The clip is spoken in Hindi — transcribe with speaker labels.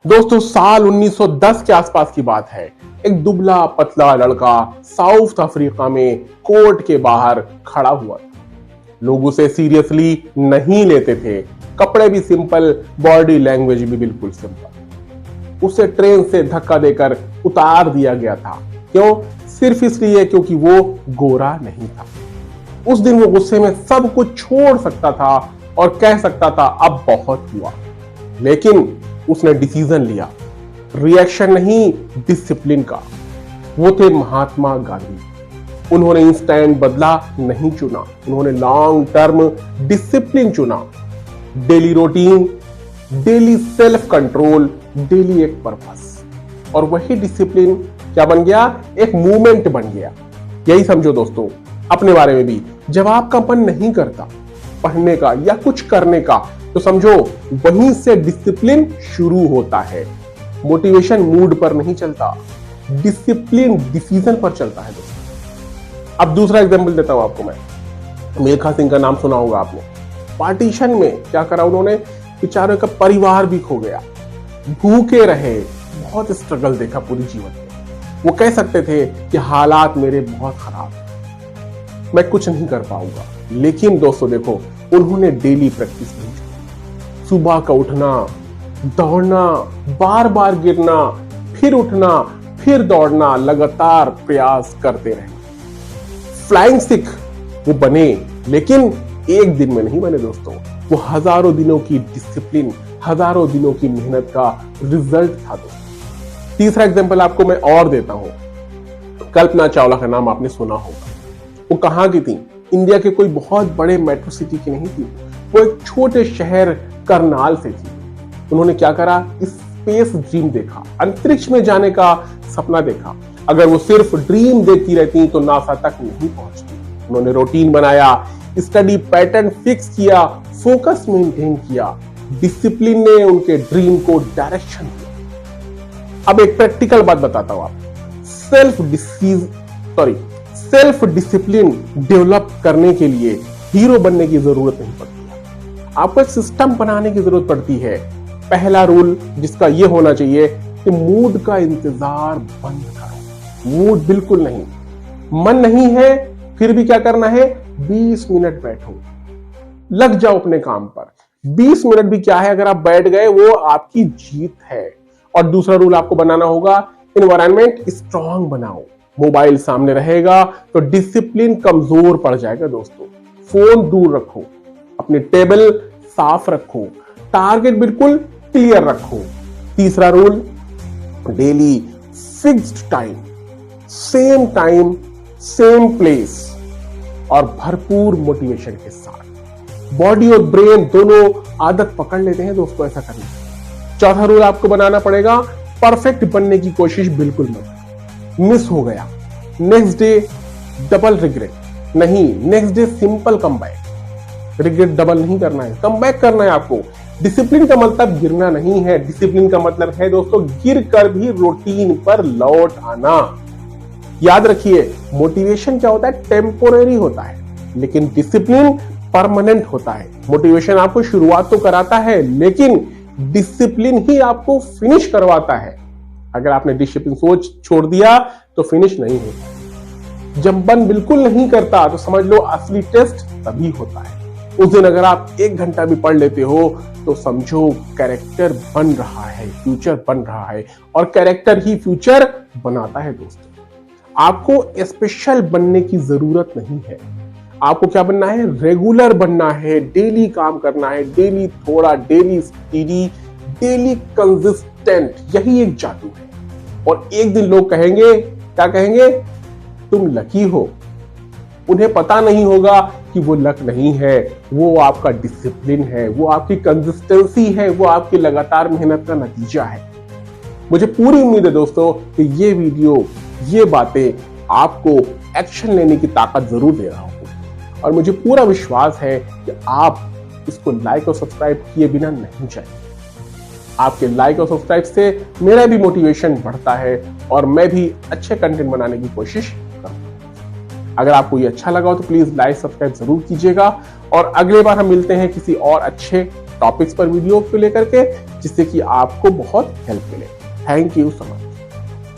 Speaker 1: दोस्तों साल 1910 के आसपास की बात है। एक दुबला पतला लड़का साउथ अफ्रीका में कोर्ट के बाहर खड़ा हुआ था। लोग उसे सीरियसली नहीं लेते थे। कपड़े भी सिंपल, बॉडी लैंग्वेज भी बिल्कुल सिंपल। उसे ट्रेन से धक्का देकर उतार दिया गया था। क्यों? सिर्फ इसलिए क्योंकि वो गोरा नहीं था। उस दिन वो गुस्से में सब कुछ छोड़ सकता था और कह सकता था अब बहुत हुआ, लेकिन उसने डिसीजन लिया। रिएक्शन नहीं, डिसिप्लिन का। वो थे महात्मा गांधी। उन्होंने इंस्टेंट बदला नहीं चुना, उन्होंने लॉन्ग टर्म डिसिप्लिन चुना। Daily routine, daily self control, daily एक पर्पस। और वही डिसिप्लिन क्या बन गया? एक मूवमेंट बन गया। यही समझो दोस्तों अपने बारे में भी। जब आपका मन नहीं करता पढ़ने का या कुछ करने का, तो समझो वहीं से डिसिप्लिन शुरू होता है। मोटिवेशन मूड पर नहीं चलता, डिसिप्लिन डिसीजन पर चलता है दोस्तों। अब दूसरा एग्जांपल देता हूं आपको मैं। मिल्खा सिंह का नाम सुना होगा आपने। पार्टीशन में क्या करा उन्होंने? बेचारे का परिवार भी खो गया, भूखे रहे, बहुत स्ट्रगल देखा पूरी जीवन में। वो कह सकते थे कि हालात मेरे बहुत खराब हैं, मैं कुछ नहीं कर पाऊंगा। लेकिन दोस्तों देखो, उन्होंने डेली प्रैक्टिस नहीं की। सुबह का उठना, दौड़ना, बार बार गिरना, फिर उठना, फिर दौड़ना, लगातार प्रयास करते रहे। फ्लाइंग सिख वो बने, लेकिन एक दिन में नहीं बने दोस्तों। वो हजारों दिनों की डिसिप्लिन, हजारों दिनों की मेहनत का रिजल्ट था दोस्तों। तीसरा एग्जांपल आपको मैं और देता हूं। कल्पना चावला का नाम आपने सुना होगा। वो कहां की थी? इंडिया के कोई बहुत बड़े मेट्रो सिटी की नहीं थी। वो एक छोटे शहर करनाल से थी। उन्होंने क्या करा? स्पेस ड्रीम देखा, अंतरिक्ष में जाने का सपना देखा। अगर वो सिर्फ ड्रीम देखती रहती तो नासा तक नहीं पहुंचती। उन्होंने रूटीन बनाया, स्टडी पैटर्न फिक्स किया, फोकस मेंटेन किया। डिसिप्लिन ने उनके ड्रीम को डायरेक्शन दिया। अब एक प्रैक्टिकल बात बताता हूं आपको। सेल्फ डिसिप्लिन डेवलप करने के लिए हीरो बनने की जरूरत नहीं पड़ती है। आपको एक सिस्टम बनाने की जरूरत पड़ती है। पहला रूल जिसका यह होना चाहिए कि मूड का इंतजार बंद करो। मूड बिल्कुल नहीं, मन नहीं है फिर भी क्या करना है? 20 मिनट बैठो, लग जाओ अपने काम पर। 20 मिनट भी क्या है, अगर आप बैठ गए वो आपकी जीत है। और दूसरा रूल आपको बनाना होगा, एनवायरनमेंट स्ट्रांग बनाओ। मोबाइल सामने रहेगा तो डिसिप्लिन कमजोर पड़ जाएगा दोस्तों। फोन दूर रखो, अपनी टेबल साफ रखो, टारगेट बिल्कुल क्लियर रखो। तीसरा rule, daily fixed time same place और भरपूर मोटिवेशन के साथ। बॉडी और ब्रेन दोनों आदत पकड़ लेते हैं दोस्तों ऐसा करने से। चौथा रूल आपको बनाना पड़ेगा, परफेक्ट बनने की कोशिश बिल्कुल मत। मिस हो गया, नेक्स्ट डे डबल रिग्रेट नहीं, next day simple comeback. Regret double नहीं करना है, कमबैक करना है आपको। डिसिप्लिन का मतलब गिरना नहीं है, डिसिप्लिन का मतलब है दोस्तों गिर कर भी रूटीन पर लौट आना। याद रखिए, मोटिवेशन क्या होता है? टेम्पोरेरी होता है, लेकिन डिसिप्लिन परमानेंट होता है। मोटिवेशन आपको शुरुआत तो कराता है, लेकिन डिसिप्लिन ही आपको फिनिश करवाता है। अगर आपने डिसिप्लिन सोच छोड़ दिया तो फिनिश नहीं होता। जब मन बिल्कुल नहीं करता तो समझ लो असली टेस्ट तभी होता है। उस दिन अगर आप 1 घंटा भी पढ़ लेते हो तो समझो कैरेक्टर बन रहा है, फ्यूचर बन रहा है। और कैरेक्टर ही फ्यूचर बनाता है दोस्तों। आपको स्पेशल बनने की जरूरत नहीं है। आपको क्या बनना है? रेगुलर बनना है, डेली काम करना है, डेली थोड़ा, डेली स्टडी, डेली कंसिस्टेंट। यही एक जादू है। और एक दिन लोग कहेंगे, क्या कहेंगे? तुम लकी हो। उन्हें पता नहीं होगा कि वो लक नहीं है, वो आपका डिसिप्लिन है, वो आपकी कंसिस्टेंसी है, वो आपकी लगातार मेहनत का नतीजा है। मुझे पूरी उम्मीद है दोस्तों कि ये वीडियो, ये बातें आपको एक्शन लेने की ताकत जरूर दे रहा होगा। और मुझे पूरा विश्वास है कि आप इसको लाइक और सब्सक्राइब किए बिना नहीं जाएंगे। आपके लाइक और सब्सक्राइब से मेरा भी मोटिवेशन बढ़ता है और मैं भी अच्छे कंटेंट बनाने की कोशिश करता हूं। अगर आपको ये अच्छा लगा हो तो प्लीज लाइक सब्सक्राइब जरूर कीजिएगा और अगले बार हम मिलते हैं किसी और अच्छे टॉपिक्स पर वीडियो को लेकर के। जिससे कि आपको बहुत हेल्प मिले। Thank you so much.